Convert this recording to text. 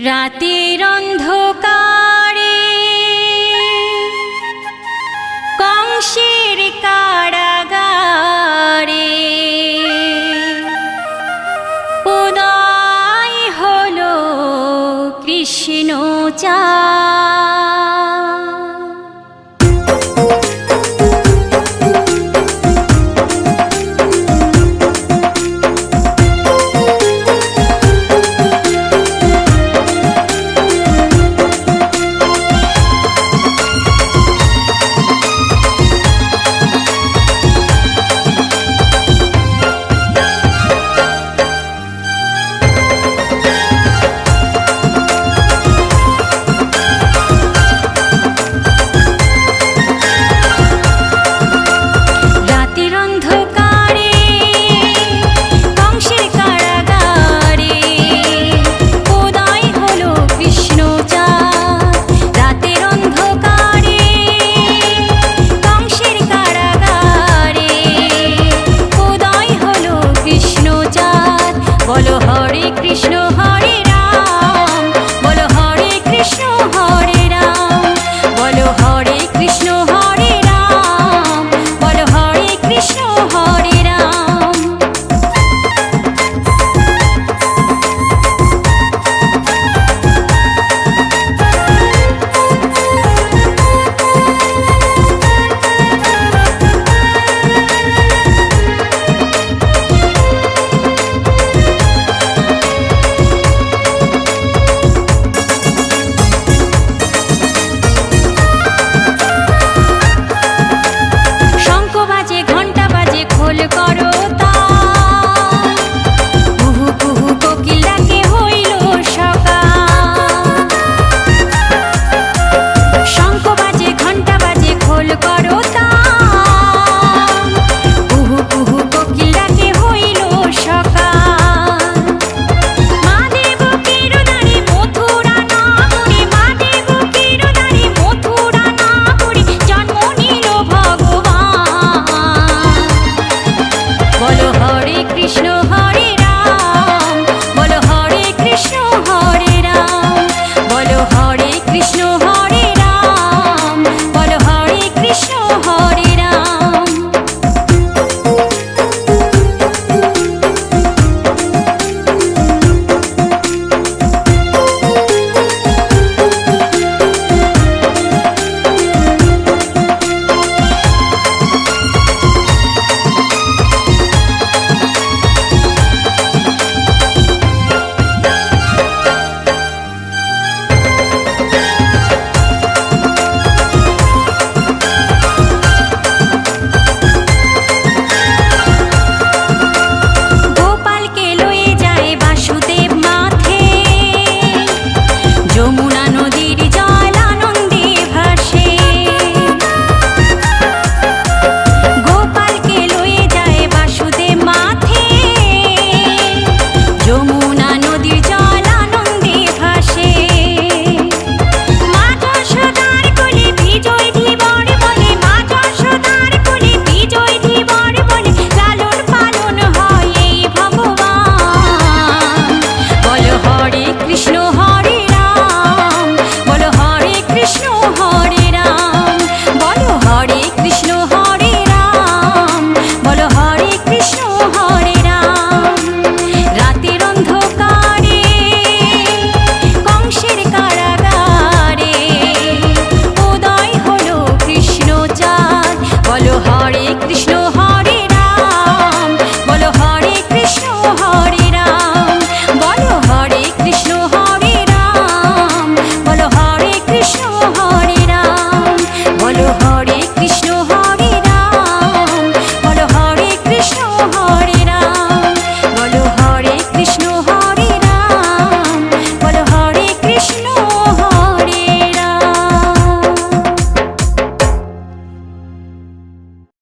রাতের অন্ধকারে কংসের কারাগারে উদয় হলো কৃষ্ণ বলো হরে কৃষ্ণ হরে রাম, বলো হরে কৃষ্ণ হরে রাম, বলো হরে কৃষ্ণ হরে রাম, বলো হরে কৃষ্ণ হরে রাম। খোল করো তাল, কুহু কুহু কোকিল ডাকে হইল সকাল। শঙ্খ বাজে ঘণ্টা বাজে খোল করো তাল, কুহু কুহু কোকিল ডাকে হইল সকাল। মা দেবকীর দ্বারে মথুরা নগরে, মা দেবকীর দ্বারে মথুরা নগরে জন্ম নিল ভগবান। বলো হরে কৃষ্ণ হরে রাম, বলো হরে কৃষ্ণ হরে রাম, বলো হরে কৃষ্ণ হরে রাম, বলো হরে কৃষ্ণ হরে